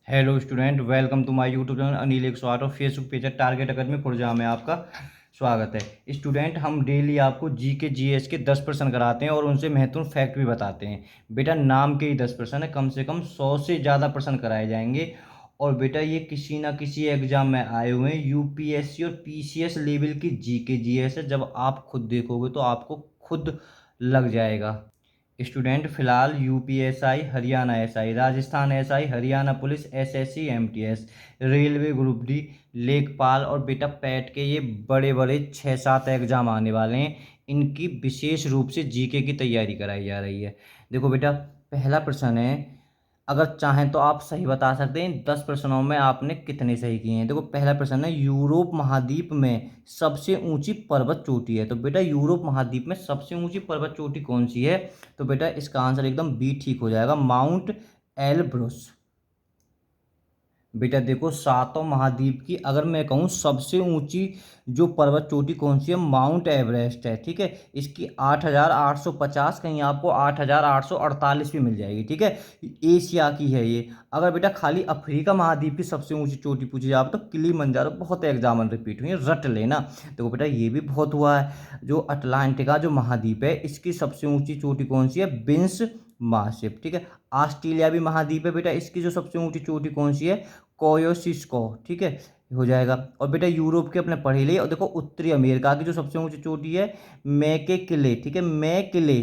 Hello student, welcome to my YouTube channel Anil 108 और Facebook page है target academy Khurja में आपका स्वागत है। स्टूडेंट, हम डेली आपको जी के जीएस के 10% कराते हैं और उनसे महत्वपूर्ण फैक्ट भी बताते हैं। बेटा, नाम के ही 10% है, कम से कम 100 से ज़्यादा प्रश्न कराए जाएंगे। और बेटा, ये किसी ना किसी एग्जाम में आए हुए हैं। यूपीएससी और पीसीएस लेवल की जी के जीएस है। जब आप खुद देखोगे तो आपको खुद लग जाएगा। स्टूडेंट, फिलहाल UPSI, Haryana SI, Rajasthan SI, Haryana police, SSC, MTS, railway group D, लेखपाल और बेटा पैट के ये बड़े बड़े 6-7 एग्जाम आने वाले हैं। इनकी विशेष रूप से जीके की तैयारी कराई जा रही है। देखो बेटा, पहला प्रश्न है, अगर चाहें तो आप सही बता सकते हैं इन 10 प्रश्नों में आपने कितने सही किए हैं। देखो, पहला प्रश्न है, यूरोप महाद्वीप में सबसे ऊंची पर्वत चोटी है। तो बेटा, यूरोप महाद्वीप में सबसे ऊंची पर्वत चोटी कौन सी है? तो बेटा, इसका आंसर एकदम बी ठीक हो जाएगा, माउंट एलब्रुस। बेटा देखो, सातों महाद्वीप की अगर मैं कहूँ सबसे ऊंची जो पर्वत चोटी कौन सी है, माउंट एवरेस्ट है। ठीक है, इसकी 8,850, कहीं आपको 8,848 भी मिल जाएगी। ठीक है, एशिया की है ये। अगर बेटा खाली अफ्रीका महाद्वीप की सबसे ऊंची चोटी पूछी जाए तो किलिमंजारो, बहुत एग्जाम रिपीट हुई है, रट लेना। देखो बेटा, ये भी बहुत हुआ है। जो अटलांटिका जो महाद्वीप है, इसकी सबसे ऊंची चोटी कौन सी है? बिन्स मासिप। ठीक है, ऑस्ट्रेलिया भी महाद्वीप है बेटा, इसकी जो सबसे ऊंची चोटी कौन सी है? कोयोसिस्को। ठीक है, हो जाएगा। और बेटा, यूरोप के अपने पढ़े लिए। और देखो, उत्तरी अमेरिका की जो सबसे ऊंची चोटी है, मैके किले। ठीक है, मैकिले।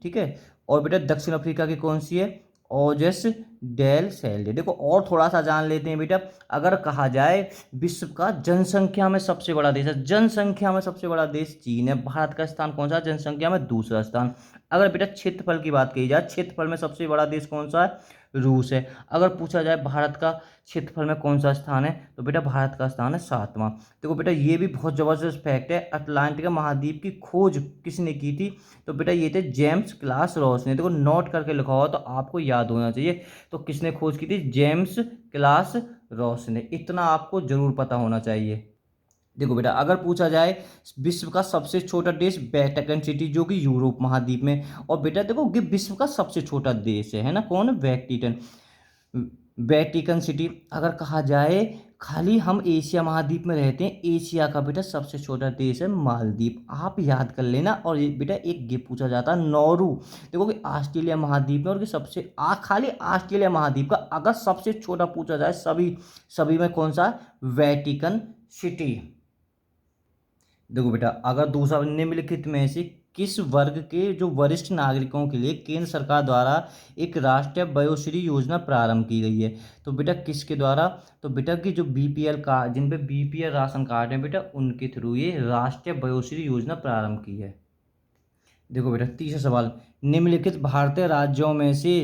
ठीक है, और बेटा दक्षिण अफ्रीका की कौन सी है? ओजस डेल सेल्डे। देखो, और थोड़ा सा जान लेते हैं बेटा। अगर कहा जाए विश्व का जनसंख्या में सबसे बड़ा देश है, जनसंख्या में सबसे बड़ा देश चीन है। भारत का स्थान कौन सा है? जनसंख्या में दूसरा स्थान। अगर बेटा क्षेत्रफल की बात की जाए, क्षेत्रफल में सबसे बड़ा देश कौन सा है? रूस है। अगर पूछा जाए भारत का क्षेत्रफल में कौन सा स्थान है, तो बेटा भारत का स्थान है 7वां। देखो बेटा, ये भी बहुत जबरदस्त फैक्ट है। अटलांटिक महाद्वीप की खोज किसने की थी? तो बेटा ये थे जेम्स क्लास रॉस ने। देखो, नोट करके लिखा हुआ तो आपको याद होना चाहिए। तो किसने खोज की थी? जेम्स क्लास रॉस ने। इतना आपको जरूर पता होना चाहिए। देखो बेटा, अगर पूछा जाए विश्व का सबसे छोटा देश, वेटिकन सिटी, जो कि यूरोप महाद्वीप में। और बेटा देखो, ये विश्व का सबसे छोटा देश है ना, कौन? वेटिकन। Vatican city. अगर कहा जाए खाली हम एशिया महाद्वीप में रहते हैं, एशिया का बेटा सबसे छोटा देश है मालदीव। आप याद कर लेना। और ये बेटा एक ये पूछा जाता है नौरू। देखो कि ऑस्ट्रेलिया महाद्वीप में, और कि सबसे खाली ऑस्ट्रेलिया महाद्वीप का अगर सबसे छोटा पूछा जाए सभी सभी में, कौन सा? Vatican city. देखो बेटा, अगर दूसरा, निम्नलिखित में से किस वर्ग के जो वरिष्ठ नागरिकों के लिए केंद्र सरकार द्वारा एक राष्ट्रीय वयोश्री योजना प्रारंभ की गई है? तो बेटा किसके द्वारा? तो बेटा की जो बीपीएल का, जिन पे बीपीएल राशन कार्ड है बेटा, उनके थ्रू ये राष्ट्रीय वयोश्री योजना प्रारंभ की है। देखो बेटा, तीसरा सवाल, निम्नलिखित भारतीय राज्यों में से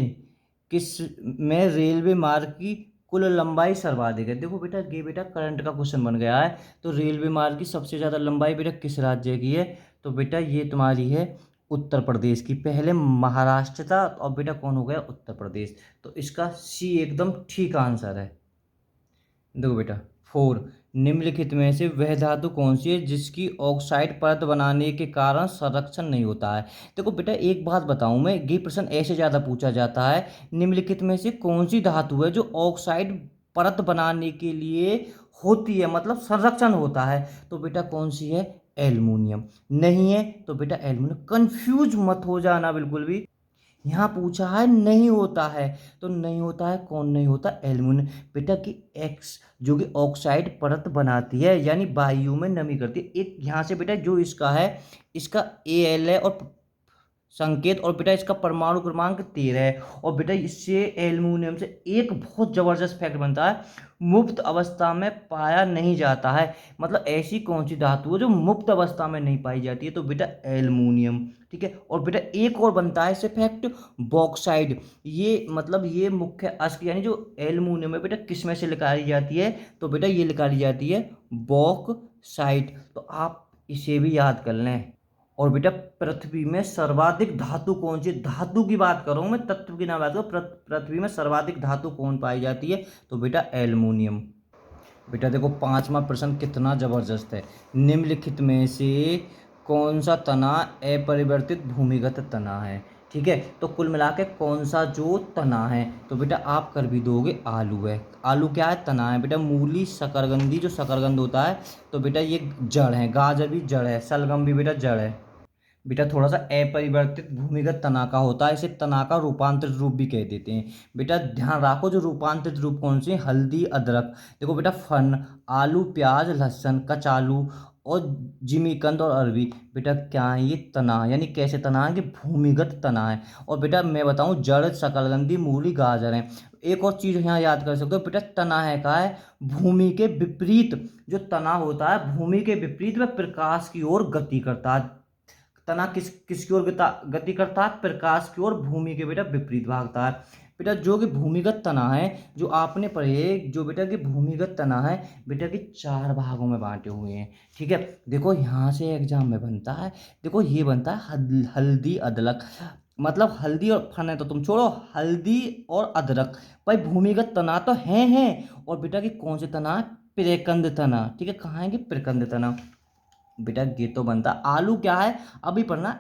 किस में रेलवे मार्ग की कुल लंबाई सर्वाधिक है? देखो बेटा, ये बेटा करंट का क्वेश्चन बन गया है। तो रेलवे मार्ग की सबसे ज़्यादा लंबाई बेटा किस राज्य की है? तो बेटा ये तुम्हारी है उत्तर प्रदेश की। पहले महाराष्ट्र था, और बेटा कौन हो गया? उत्तर प्रदेश। तो इसका सी एकदम ठीक आंसर है। देखो बेटा, 4, निम्नलिखित में से वह धातु कौन सी है जिसकी ऑक्साइड परत बनाने के कारण संरक्षण नहीं होता है? देखो बेटा, एक बात बताऊं मैं, ये प्रश्न ऐसे ज़्यादा पूछा जाता है, निम्नलिखित में से कौन सी धातु है जो ऑक्साइड परत बनाने के लिए होती है, मतलब संरक्षण होता है? तो बेटा कौन सी है? एल्युमिनियम। नहीं है तो बेटा एल्युमिनियम। कंफ्यूज मत हो जाना बिल्कुल भी। यहाँ पूछा है नहीं होता है, तो नहीं होता है, कौन नहीं होता? एल्युमिनियम। बेटा की एक्स जो कि ऑक्साइड परत बनाती है, यानी वायु में नमी करती है। एक यहाँ से बेटा जो इसका है, इसका एल है और संकेत, और बेटा इसका परमाणु क्रमांक 13 है। और बेटा इससे एल्युमिनियम से एक बहुत जबरदस्त फैक्ट बनता है, मुक्त अवस्था में पाया नहीं जाता है। मतलब ऐसी कौन सी धातु है जो मुक्त अवस्था में नहीं पाई जाती है? तो बेटा एल्युमिनियम। ठीक है, और बेटा एक और बनता है इससे फैक्ट, बॉक्साइड। ये मतलब ये मुख्य अष्ट, यानी जो एल्युमिनियम है बेटा किस में से निकाली जाती है? तो बेटा ये निकाली जाती है बॉक्साइट। तो आप इसे भी याद कर लें। और बेटा पृथ्वी में सर्वाधिक धातु कौन सी? धातु की बात कर रहा हूं मैं, तत्व की ना बात करो। पृथ्वी में सर्वाधिक धातु कौन पाई जाती है? तो बेटा एल्युमिनियम। बेटा देखो, 5वां प्रश्न कितना जबरदस्त है। निम्नलिखित में से कौन सा तना अपरिवर्तित भूमिगत तना है? ठीक है। तो कुल मिला के कौन सा जो तना है, तो बेटा आप कर भी दोगे आलू है। आलू क्या है? तना है बेटा। मूली शकरकंदी, जो शकरकंद होता है, तो बेटा ये जड़ है। गाजर भी जड़ है, शलगम भी बेटा जड़ है। बेटा थोड़ा सा अपरिवर्तित भूमिगत तना का होता है, इसे तना का रूपांतरित रूप भी कह देते हैं। बेटा ध्यान रखो, जो रूपांतरित रूप कौन से? हल्दी, अदरक। देखो बेटा, फन, आलू, प्याज, लहसुन, कचालू और जिमीकंद और अरबी, बेटा क्या है? ये तना, यानी कैसे तना है कि भूमिगत तना है। और बेटा मैं बताऊं, जड़, शकरकंदी, मूली, गाजर है। एक और चीज यहाँ याद कर सकते हो बेटा, तना है का है भूमि के विपरीत। जो तना होता है भूमि के विपरीत वह प्रकाश की ओर गति करता है। तना किसकी ओर गति करता है? प्रकाश की ओर, भूमि के बेटा विपरीत भागता है। बेटा जो कि भूमिगत तना है, जो आपने पढ़े, जो बेटा कि भूमिगत तना है बेटा कि 4 भागों में बांटे हुए हैं। ठीक है। देखो यहाँ से एग्जाम में बनता है, देखो ये बनता है हल्दी, अदरक, मतलब हल्दी और फन है तो तुम छोड़ो, हल्दी और अदरक भाई भूमिगत तना तो है। और बेटा कि कौन से तना है? प्रकंद तना। ठीक है, कहाँ है कि प्रकंद तना। बेटा ये तो बनता। आलू क्या है? अभी पढ़ना,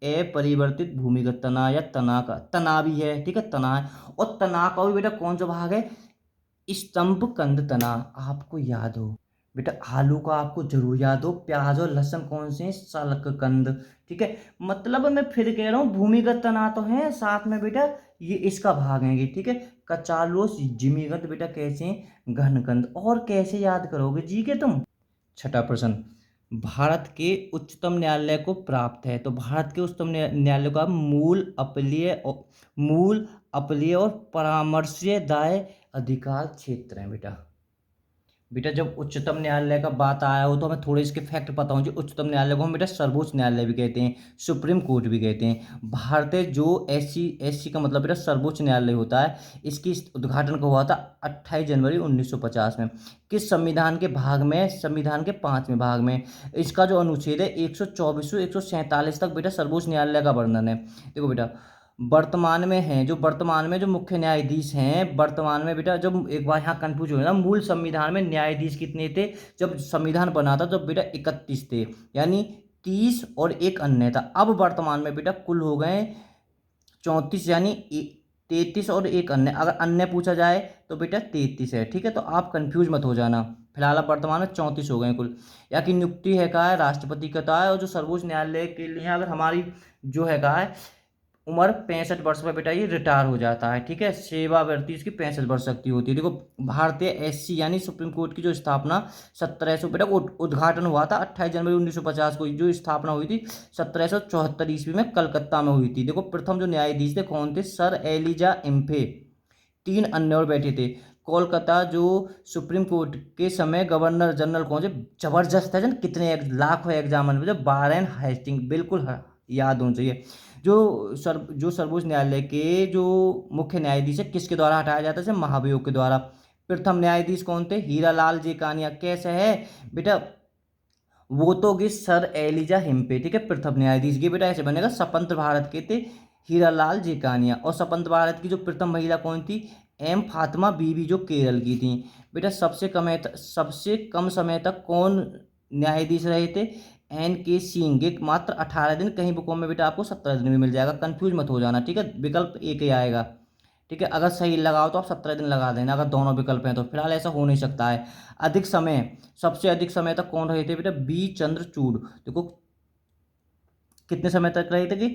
अपरिवर्तित भूमिगत तना या तना का तना भी है। ठीक है, तना है। और तना का भी बेटा कौन सा भाग है? स्तंभ कंद तना। आपको याद हो बेटा, आलू का आपको जरूर याद हो। प्याज और लहसुन कौन से हैं? शल्क कंद। ठीक है, मतलब मैं फिर कह रहा हूँ भूमिगत तना तो है, साथ में बेटा ये इसका भाग है ये। ठीक है, कचालू, जिमीगत बेटा कैसे हैं? घन कंद। और कैसे याद करोगे जी के तुम? छठा प्रश्न, भारत के उच्चतम न्यायालय को प्राप्त है। तो भारत के उच्चतम न्यायालय का मूल अपीलीय और परामर्शीय दाय अधिकार क्षेत्र है बेटा। बेटा जब उच्चतम न्यायालय का बात आया हो तो हमें थोड़े इसके फैक्ट पता हो। जो उच्चतम न्यायालय को हम बेटा सर्वोच्च न्यायालय भी कहते हैं, सुप्रीम कोर्ट भी कहते हैं। भारतीय जो एससी का मतलब बेटा सर्वोच्च न्यायालय होता है। इसकी उद्घाटन कब हुआ था? 28 जनवरी 1950 में। किस संविधान के भाग में? संविधान के 5वें भाग में। इसका जो अनुच्छेद है 124 से 147 तक बेटा सर्वोच्च न्यायालय का वर्णन है। देखो बेटा, वर्तमान में है, जो वर्तमान में जो मुख्य न्यायाधीश हैं वर्तमान में बेटा, जब एक बार यहाँ कंफ्यूज हो ना, मूल संविधान में न्यायाधीश कितने थे जब संविधान बना था? जब बेटा 31 थे, यानी 30 और एक अन्य था। अब वर्तमान में बेटा कुल हो गए 34, यानी 33 और एक अन्य। अगर अन्य पूछा जाए तो बेटा 33 है। ठीक है, तो आप कंफ्यूज मत हो जाना। फिलहाल अब वर्तमान में 34 हो गए कुल। या कि नियुक्ति है का है राष्ट्रपति का है। और जो सर्वोच्च न्यायालय के लिए अगर हमारी जो है का है उम्र 65 वर्ष पर बेटा ये रिटायर हो जाता है। ठीक है, सेवावृत्ति इसकी 65 वर्ष तक की होती है। देखो भारतीय एससी यानी सुप्रीम कोर्ट की जो स्थापना 1700 बेटा उद्घाटन हुआ था 28 जनवरी 1950 को। जो स्थापना हुई थी 1774 ईस्वी में कलकत्ता में हुई थी। देखो प्रथम जो न्यायाधीश थे कौन थे? Sir Elijah इम्फे। 3 अन्य और बैठे थे। कोलकाता जो सुप्रीम कोर्ट के समय गवर्नर जनरल कौन से? जबरदस्त है जन, कितने लाखों एग्जाम में वारेन हेस्टिंग, बिल्कुल याद होना चाहिए। जो सर्वोच्च न्यायालय के जो मुख्य न्यायाधीश है किसके द्वारा हटाया जाता है? महाभियोग के द्वारा। प्रथम न्यायाधीश कौन थे? हीरालाल जेकानिया। कैसे है बेटा? वो तो गए सर एलिजा हिम्पे। ठीक है, प्रथम न्यायाधीश ये बेटा ऐसे बनेगा। स्वतंत्र भारत के थे हीरालाल जेकानिया। और स्वतंत्र भारत की जो प्रथम महिला कौन थी? एम फातिमा बीवी, जो केरल की थी। बेटा सबसे कम समय तक कौन न्यायाधीश रहे थे? एन के सिंह। एक मात्र 18 दिन, कहीं बुकों में बेटा आपको 17 दिन भी मिल जाएगा, कंफ्यूज मत हो जाना। ठीक है, विकल्प एक ही आएगा। ठीक है, अगर सही लगाओ तो आप 17 दिन लगा देना, अगर दोनों विकल्प हैं तो। फिलहाल ऐसा हो नहीं सकता है। अधिक समय, सबसे अधिक समय तक कौन रहे थे बेटा? बी चंद्रचूड़। देखो कितने समय तक रहे थे कि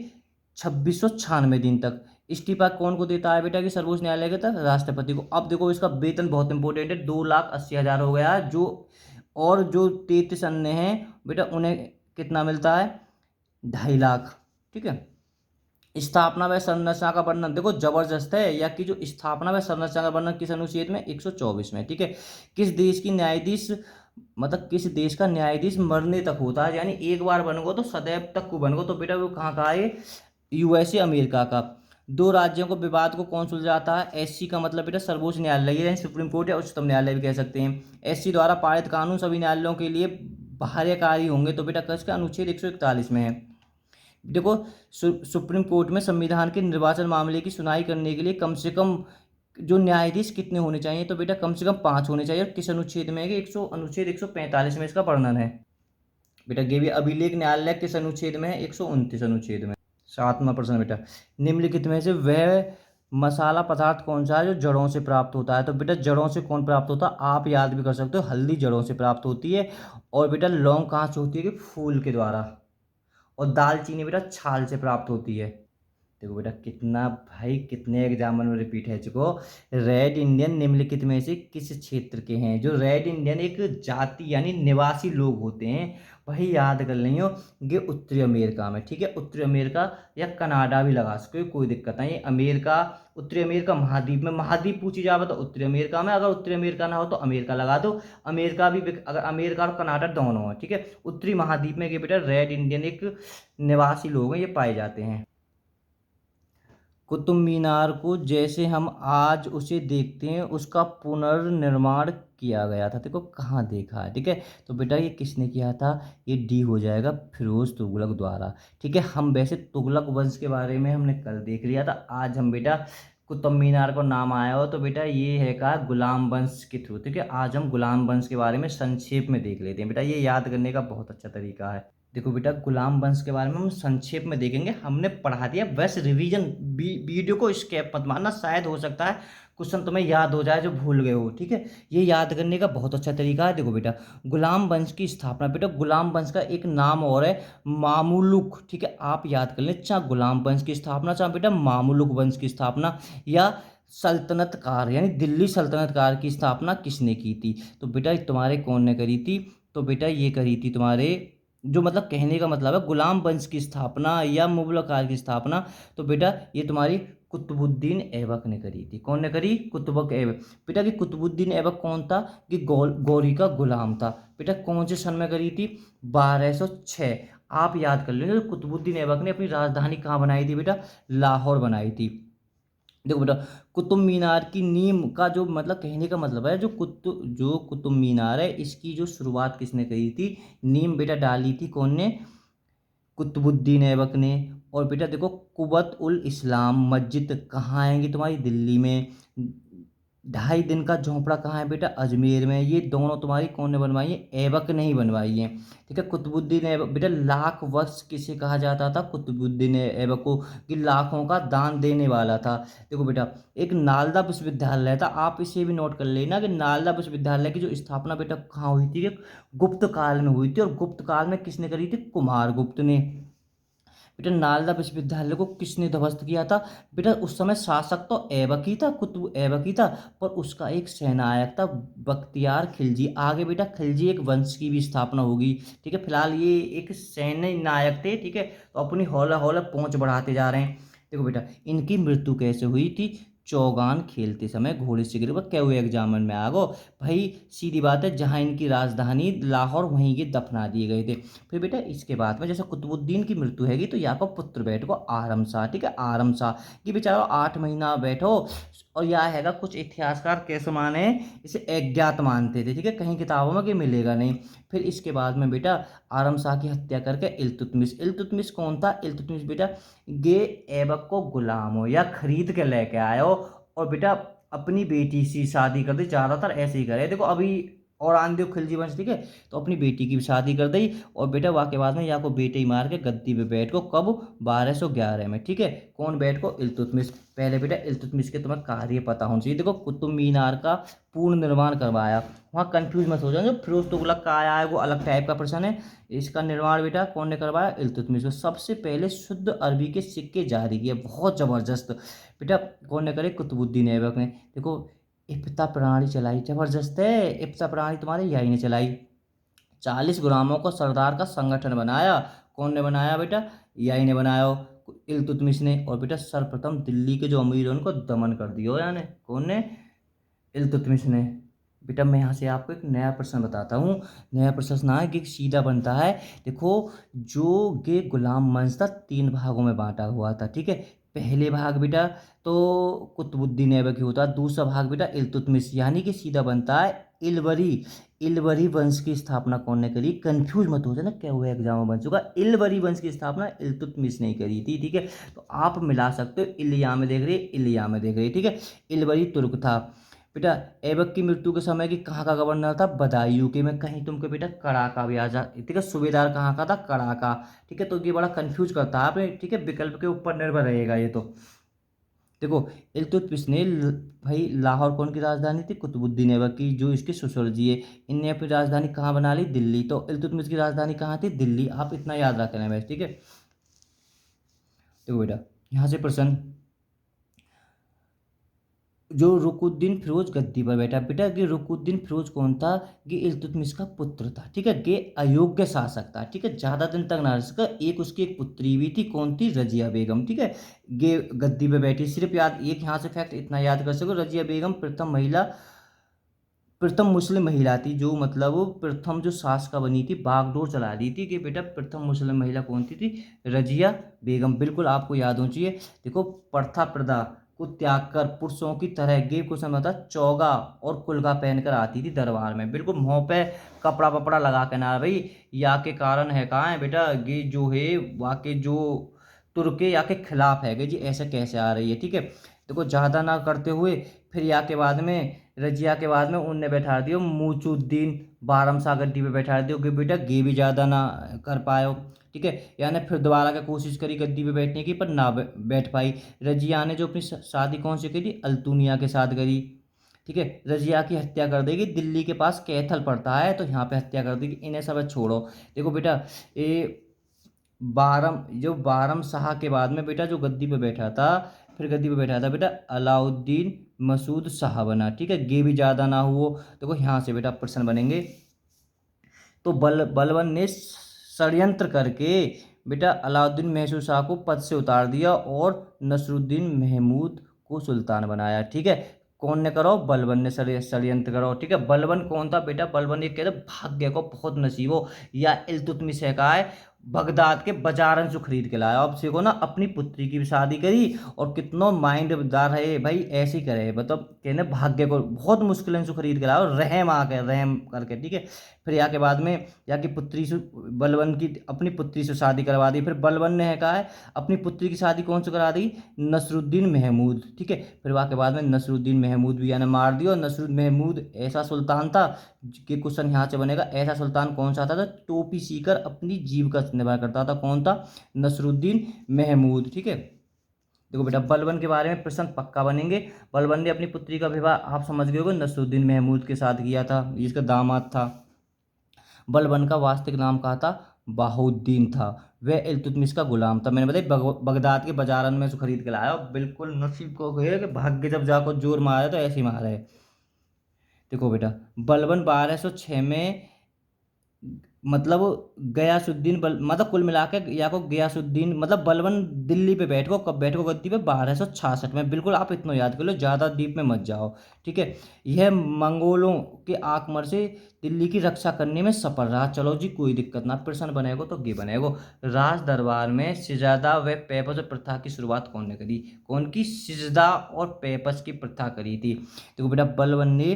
2696 दिन तक। इस्तीफा कौन को देता है बेटा कि सर्वोच्च न्यायालय के तहत? राष्ट्रपति को। अब देखो इसका वेतन बहुत इंपॉर्टेंट है, 2,80,000 हो गया है। और जो 33 अन्य हैं बेटा उन्हें कितना मिलता है? 2.5 लाख। ठीक है, स्थापना व संरचना का वर्णन देखो जबरदस्त है। या कि जो स्थापना व संरचना का वर्णन किस अनुच्छेद में? 124 में। ठीक है, किस देश की न्यायाधीश, मतलब किस देश का न्यायाधीश मरने तक होता है? यानी एक बार बनो तो सदैव तक को बनो, तो बेटा वो कहाँ का है? यूएसए, अमेरिका का। दो राज्यों को विवाद को कौन सुलझाता है? एससी का मतलब बेटा सर्वोच्च न्यायालय, यानी सुप्रीम कोर्ट या उच्चतम न्यायालय भी कह सकते हैं। एससी द्वारा पारित कानून सभी न्यायालयों के लिए बाह्यकारी होंगे, तो बेटा किसका? अनुच्छेद 141 में है। देखो सुप्रीम कोर्ट में संविधान के निर्वाचन मामले की सुनवाई करने के लिए कम से कम जो न्यायाधीश कितने होने चाहिए? तो बेटा कम से कम 5 होने चाहिए। और किस अनुच्छेद में है कि अनुच्छेद 145 में इसका वर्णन है। बेटा ये भी अभिलेख न्यायालय किस अनुच्छेद में है? 129 अनुच्छेद में। सातवां प्रश्न बेटा, निम्नलिखित में से वह मसाला पदार्थ कौन सा है जो जड़ों से प्राप्त होता है? तो बेटा जड़ों से कौन प्राप्त होता है, आप याद भी कर सकते हो, हल्दी जड़ों से प्राप्त होती है। और बेटा लौंग कहाँ से होती है कि फूल के द्वारा। और दालचीनी बेटा छाल से प्राप्त होती है। देखो बेटा कितना भाई, कितने एग्जाम्पल में रिपीट है चुको। रेड इंडियन निम्नलिखित में से किस क्षेत्र के हैं? जो रेड इंडियन एक जाति यानी निवासी लोग होते हैं, भाई याद कर लेंगे, ये उत्तरी अमेरिका में, ठीक है, उत्तरी अमेरिका या कनाडा भी लगा सकते हो, कोई दिक्कत नहीं। अमेरिका, उत्तरी अमेरिका महाद्वीप में, महाद्वीप पूछी जाए तो उत्तरी अमेरिका में, अगर उत्तरी अमेरिका ना हो तो अमेरिका लगा दो। अमेरिका भी, अगर अमेरिका और कनाडा दोनों है, ठीक है, उत्तरी महाद्वीप में ये बेटा रेड इंडियन एक निवासी लोग हैं, ये पाए जाते हैं। कुतुब मीनार को जैसे हम आज उसे देखते हैं उसका पुनर्निर्माण किया गया था। देखो कहाँ देखा है, ठीक है। तो बेटा ये किसने किया था? ये डी हो जाएगा, फिरोज तुगलक द्वारा, ठीक है। हम वैसे तुगलक वंश के बारे में हमने कल देख लिया था, आज हम बेटा कुतुब मीनार को नाम आया हो तो बेटा ये है का गुलाम वंश के थ्रू, ठीक है। आज हम गुलाम वंश के बारे में संक्षेप में देख लेते हैं बेटा, ये याद करने का बहुत अच्छा तरीका है। देखो बेटा गुलाम वंश के बारे में हम संक्षेप में देखेंगे, हमने पढ़ा दिया, बस रिवीजन, वीडियो को स्किप मत मारना, शायद हो सकता है क्वेश्चन तुम्हें याद हो जाए जो भूल गए हो, ठीक है। ये याद करने का बहुत अच्छा तरीका है। देखो बेटा गुलाम वंश की स्थापना, बेटा गुलाम वंश का एक नाम और है मामुलुक, ठीक है, आप याद कर लें, चाहे गुलाम वंश की स्थापना, चाहे बेटा मामुलुक वंश की स्थापना, या सल्तनत कार यानी दिल्ली सल्तनत कार की स्थापना किसने की थी? तो बेटा तुम्हारे कौन ने करी थी? तो बेटा ये करी थी तुम्हारे, जो मतलब कहने का मतलब है गुलाम वंश की स्थापना या मुगलकार की स्थापना, तो बेटा ये तुम्हारी कुतुबुद्दीन ऐबक ने करी थी। कौन ने करी? कुतुबक ऐबक। बेटा कि कुतुबुद्दीन ऐबक कौन था? कि गौरी का गुलाम था। बेटा कौन से सन में करी थी? 1206। आप याद कर लीजिए, कुतुबुद्दीन ऐबक ने अपनी राजधानी कहाँ बनाई थी बेटा? लाहौर बनाई थी। देखो बेटा कुतुब मीनार की नींव का जो मतलब कहने का मतलब है, जो कुतुब मीनार है इसकी जो शुरुआत किसने करी थी? नींव बेटा डाली थी कौन ने? कुतुबुद्दीन ऐबक ने। और बेटा देखो कुबत उल इस्लाम मस्जिद कहाँ आएंगी तुम्हारी? दिल्ली में। 2.5 दिन का झोंपड़ा कहाँ है बेटा? अजमेर में। ये दोनों तुम्हारी कौन ने बनवाई है? ऐबक ने ही बनवाई है, ठीक है। कुतुबुद्दीन ऐबक बेटा, लाख वर्ष किसे कहा जाता था? कुतुबुद्दीन ऐबक को, कि लाखों का दान देने वाला था। देखो बेटा एक नालंदा विश्वविद्यालय था, आप इसे भी नोट कर लेना कि नालंदा विश्वविद्यालय की जो स्थापना बेटा कहाँ हुई थी? गुप्त काल में हुई थी। और गुप्त काल में किसने करी थी? कुमार गुप्त ने। बेटा नालंदा विश्वविद्यालय को किसने ध्वस्त किया था? बेटा उस समय शासक तो ऐबक ही था, कुतुब ऐबक ही था, पर उसका एक सेनायक था बख्तियार खिलजी। आगे बेटा खिलजी एक वंश की भी स्थापना होगी, ठीक है। फिलहाल ये एक सैन्य नायक थे, ठीक है, तो अपनी हौला हौला पहुंच बढ़ाते जा रहे हैं। देखो बेटा इनकी मृत्यु कैसे हुई थी? चौगान खेलते समय घोड़े से गिरे। क्या हुए एग्जामन में आगो भाई, सीधी बात है, जहां इनकी राजधानी लाहौर वहीं के दफना दिए गए थे। फिर बेटा इसके बाद में जैसे कुतुबुद्दीन की मृत्यु हैगी तो यहाँ पर पुत्र बैठो आरम शाह, ठीक है, आरम शाह, कि बेचारो 8 महीना बैठो। और यह हैगा कुछ इतिहासकार कैसे माने, इसे अज्ञात मानते थे, ठीक है, कहीं किताबों में कि मिलेगा नहीं। फिर इसके बाद में बेटा आरम शाह की हत्या करके इल्तुतमिश, इल्तुतमिश कौन था? इल्तुतमिश बेटा ये ऐबक को गुलाम हो या खरीद के लेके आए हो, और बेटा अपनी बेटी से शादी कर दी, ज़्यादातर ऐसे ही करे। देखो अभी और आंदेव खिलजी वंश, ठीक है, तो अपनी बेटी की भी शादी कर दी, और बेटा वहाँ के बाद में या को बेटे ही मार के गद्दी पे बैठ को, कब? 1211 में, ठीक है। कौन बैठ को? इल्तुतमिश। पहले बेटा इल्तुतमिश के तुम्हें कार्य पता होना चाहिए। देखो कुतुब मीनार का पूर्ण निर्माण करवाया, वहाँ कंफ्यूज मत हो जाओ, जो फिरोज तुगलक का आया है वो अलग टाइप का प्रश्न है। इसका निर्माण बेटा कौन ने करवाया? इल्तुतमिश। सबसे पहले शुद्ध अरबी के सिक्के जारी किए, बहुत जबरदस्त बेटा, कौन ने करे? कुतुबुद्दीन ऐबक ने। देखो इफ्ता प्रणाली चलाई, जबरदस्त है, इफ्ता प्रणाली तुम्हारे यही ने चलाई। 40 गुलामों को सरदार का संगठन बनाया, कौन ने बनाया बेटा? यही ने बनाया, इल्तुतमिश ने। और बेटा सर्वप्रथम दिल्ली के जो अमीर हैं उनको दमन कर दिया, यानी कौन ने? इल्तुतमिश ने। बेटा मैं यहाँ से आपको एक नया प्रश्न बताता हूँ, नया प्रश्न ना है कि सीधा बनता है। देखो जो ये गुलाम वंश था 3 भागों में बांटा हुआ था, ठीक है। पहले भाग बेटा तो कुतुबुद्दीन ऐबक ही होता है, दूसरा भाग बेटा इल्तुतमिश, यानी कि सीधा बनता है इलवरी। इलवरी वंश की स्थापना कौन ने करी? कंफ्यूज मत हो जाना, क्या हुआ एग्जाम में बन चुका। इलवरी वंश की स्थापना इल्तुतमिश ने करी थी, ठीक है। तो आप मिला सकते हो, इलिया में देख रही है, इलिया में देख रही है, ठीक है। इलवरी तुर्क था। बेटा ऐबक की मृत्यु के समय की कहाँ का गवर्नर था, बदायूं के में। कहीं तुमको बेटा कड़ाका भी आ जा, ठीक है। सूबेदार कहाँ का था, कड़ाका, ठीक है। तो ये बड़ा कंफ्यूज करता है आपने, ठीक है, विकल्प के ऊपर निर्भर रहेगा ये तो। देखो, इल्तुतमिश ने भाई लाहौर कौन की राजधानी थी, कुतुबुद्दीन ऐबक की, जो इसके ससुर जी है। इनने अपनी राजधानी कहाँ बना ली, दिल्ली। तो इल्तुतमिश की राजधानी कहाँ थी, दिल्ली। आप इतना याद रख लेना बस, ठीक है। देखो बेटा, यहाँ से प्रश्न, जो रुकुद्दीन फिरोज गद्दी पर बैठा, बेटा कि रुकुद्दीन फिरोज कौन था, ये इल्तुतमिश का पुत्र था, ठीक है। ये अयोग्य शासक था, ठीक है, ज्यादा दिन तक ना रह सका। एक उसकी एक पुत्री भी थी, कौन थी, रजिया बेगम, ठीक है। ये गद्दी पे बैठी। सिर्फ याद एक यहाँ से फैक्ट इतना याद कर सको, रजिया बेगम प्रथम मुस्लिम महिला थी, जो मतलब प्रथम जो शासका बनी थी, बागडोर चला दी थी। कि बेटा प्रथम मुस्लिम महिला कौन थी, रजिया बेगम। बिल्कुल आपको याद होनी चाहिए। देखो, प्रथा प्रथा को त्याग कर पुरुषों की तरह गे को समय था, चौगा और कुलगा पहनकर आती थी दरबार में। बिल्कुल मुंह पे कपड़ा वपड़ा लगा के ना भाई, या के कारण है कहाँ है बेटा, ये जो है वाके जो तुर्के या के खिलाफ है जी, ऐसे कैसे आ रही है, ठीक है। देखो, ज्यादा ना करते हुए फिर या के बाद में, रजिया के बाद में उनने बैठा दियो मूचुद्दीन बारमशाह गद्दी पे बैठा दियो, कि बेटा गे भी ज़्यादा ना कर पायो, ठीक है। यानी फिर दोबारा का कोशिश करी गद्दी पे बैठने की, पर ना बैठ पाई। रजिया ने जो अपनी शादी कौन से की थी, अल्तुनिया के साथ करी, ठीक है। रजिया की हत्या कर देगी, दिल्ली के पास कैथल पड़ता है, तो यहाँ पे हत्या कर देगी। इन्हें सब छोड़ो। देखो बेटा, ये बारम शाह के बाद में बेटा जो गद्दी पे बैठा था, फिर गद्दी पे बैठा था बेटा अलाउद्दीन मसूद शाह बना, ठीक है। गे भी ज्यादा ना हुआ। देखो यहाँ से बेटा प्रश्न बनेंगे। तो बलबन ने षड्यंत्र करके बेटा अलाउद्दीन महसूद शाह को पद से उतार दिया और नसरुद्दीन महमूद को सुल्तान बनाया, ठीक है। कौन ने करो, बलबन ने षड्यंत्र करो, ठीक है। बलबन कौन था बेटा, बलबन ये कहते भाग्य को बहुत नसीबो, या इल्तुतमिश है का है, बगदाद के बाजारन से खरीद के लाया। अब देखो ना, अपनी पुत्री की भी शादी करी, और कितनो माइंडदार है भाई, ऐसे ही करे, मतलब कहने भाग्य को बहुत मुश्किल से खरीद के लाया, और रहम आ के रहम करके, ठीक है। फिर या के बाद में या की पुत्री से, बलबन की अपनी पुत्री से शादी करवा दी। फिर बलबन ने है कहा है अपनी पुत्री की शादी कौन से करा दी, नसरुद्दीन महमूद, ठीक है। फिर वहाँ के बाद में नसरुद्दीन महमूद भी यानी मार दिया। और नसरुद्दीन महमूद ऐसा सुल्तान था, कि क्वेश्चन यहाँ से बनेगा, ऐसा सुल्तान कौन सा था, तो टोपी सीकर अपनी जीविका निर्वाह करता था, कौन था, नसरुद्दीन महमूद, ठीक है। देखो बेटा, बलबन के बारे में प्रश्न पक्का बनेंगे। बलबन ने अपनी पुत्री का विवाह आप समझ गए होगे नसरुद्दीन महमूद के साथ किया था, जिसका दामाद था। बलबन का वास्तविक नाम कहा था, बाहुद्दीन था। वह इल्तुतमिश का गुलाम था। मैंने बताया बगदाद के बाजारन में से खरीद के लाया। बिल्कुल नसीब को है कि भाग्य जब जाकर जोर मारे तो ऐसे ही मारे। देखो बेटा, बलबन 1206 में मतलब गयासुद्दीन मतलब कुल मिला के या को गयासुद्दीन मतलब बलबन दिल्ली पे बैठ को कब बैठ को गद्दी पे 1266 में। बिल्कुल आप इतना याद कर लो, ज़्यादा डीप में मत जाओ, ठीक है। यह मंगोलों के आक्रमण से दिल्ली की रक्षा करने में सफल रहा। चलो जी, कोई दिक्कत ना, प्रश्न बनेगो तो ये बनेगो। राज दरबार में सिजदा व पेपस प्रथा की शुरुआत कौन ने करी, कौन की, सिजदा और पेपस की प्रथा करी थी। देखो बेटा, बलबन ने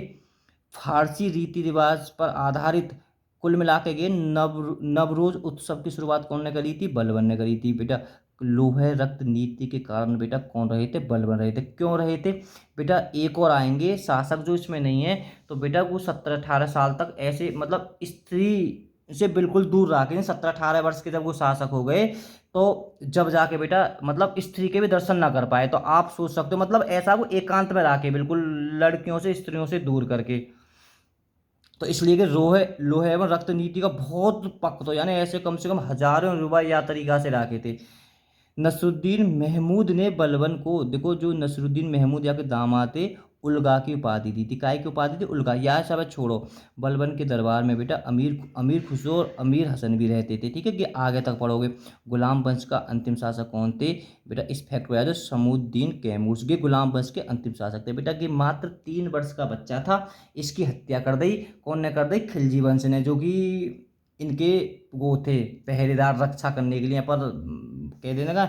फारसी रीति रिवाज पर आधारित कुल मिला के ये नवरोज उत्सव की शुरुआत कौन ने करी थी, बलबन ने करी थी। बेटा, लोह रक्त नीति के कारण बेटा कौन रहे थे, बलबन रहे थे। क्यों रहे थे बेटा, एक और आएंगे शासक जो इसमें नहीं है, तो बेटा वो 17-18 साल तक ऐसे मतलब स्त्री से बिल्कुल दूर रहा के, 17-18 वर्ष के जब वो शासक हो गए, तो जब जाके बेटा मतलब स्त्री के भी दर्शन ना कर पाए। तो आप सोच सकते हो, मतलब ऐसा वो एकांत में रहा के, बिल्कुल लड़कियों से स्त्रियों से दूर करके। तो इसलिए कि लोहे एवं रक्त नीति का बहुत पक्का, तो यानी ऐसे कम से कम हजारों रुपए या तरीका से रखे थे। नसरुद्दीन महमूद ने बलबन को, देखो जो नसरुद्दीन महमूद या के दामाद थे, उलगा की उपाधि दी थी। काय की उपाधि थी, उलगा। यह सब छोड़ो, बलबन के दरबार में बेटा अमीर अमीर खुसरो और अमीर हसन भी रहते थे, ठीक है। कि आगे तक पढ़ोगे। गुलाम वंश का अंतिम शासक कौन थे बेटा, इस फैक्ट को याद है, समूद्दीन कैमूस। ये गुलाम वंश के अंतिम शासक थे बेटा। कि मात्र 3 वर्ष का बच्चा था, इसकी हत्या कर दी। कौन ने कर दी, खिलजी वंश ने, जो कि इनके वो थे पहरेदार, रक्षा करने के लिए, पर कह देना ना,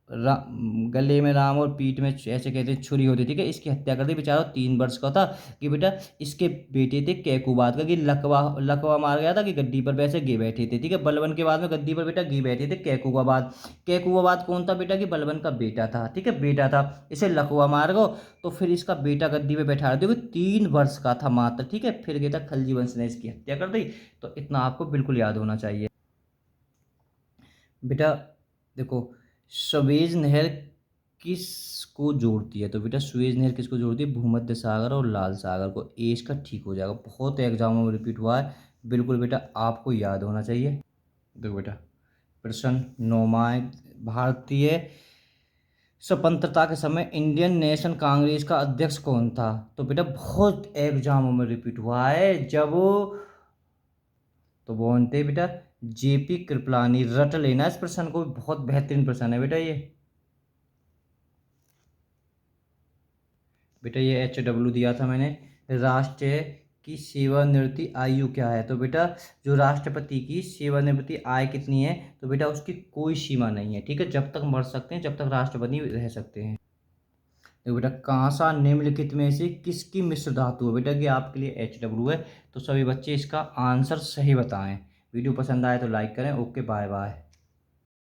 गले में राम और पीठ में ऐसे कहते हैं छुरी होती, ठीक है। इसकी हत्या कर दी, बेचारा 3 वर्ष का था। कि बेटा इसके बेटे थे कैकुबाद का, कि लकवा लकवा मार गया था कि गद्दी पर वैसे गे बैठे थे, ठीक है। बलबन के बाद में गद्दी पर बेटा गे बैठे थे कैकुबाद। कैकुबाद कौन था बेटा? कि बलबन का बेटा था, ठीक है, बेटा था। इसे लकवा मार गो तो फिर इसका बेटा गद्दी पे बैठा दिया, 3 वर्ष का था मात्र, ठीक है। फिर क्या था, खलजी वंश ने इसकी हत्या कर दी। तो इतना आपको बिल्कुल याद होना चाहिए बेटा। देखो, स्वेज नहर किसको जोड़ती है? तो बेटा स्वेज नहर किसको जोड़ती है? भूमध्य सागर और लाल सागर को। ए इसका ठीक हो जाएगा, बहुत एग्जामों में रिपीट हुआ है, बिल्कुल बेटा आपको याद होना चाहिए। देखो बेटा, प्रश्न 9वां है, भारतीय स्वतंत्रता के समय इंडियन नेशनल कांग्रेस का अध्यक्ष कौन था? तो बेटा बहुत एग्जामों में रिपीट हुआ है, जब तो बोलते बेटा जेपी कृपलानी। रट लेना इस प्रश्न को, बहुत बेहतरीन प्रश्न है बेटा ये। बेटा ये HW दिया था मैंने। राष्ट्रीय की सेवानिवृत्ति आयु क्या है? तो बेटा जो राष्ट्रपति की सेवानिवृत्ति आय कितनी है? तो बेटा उसकी कोई सीमा नहीं है, ठीक है। जब तक मर सकते हैं, जब तक राष्ट्रपति रह सकते हैं। देखो बेटा, कांसा निम्नलिखित में से किसकी मिश्र धातु है? बेटा कि आपके लिए HW है, तो सभी बच्चे इसका आंसर सही बताएं। वीडियो पसंद आए तो लाइक करें। Okay, bye bye.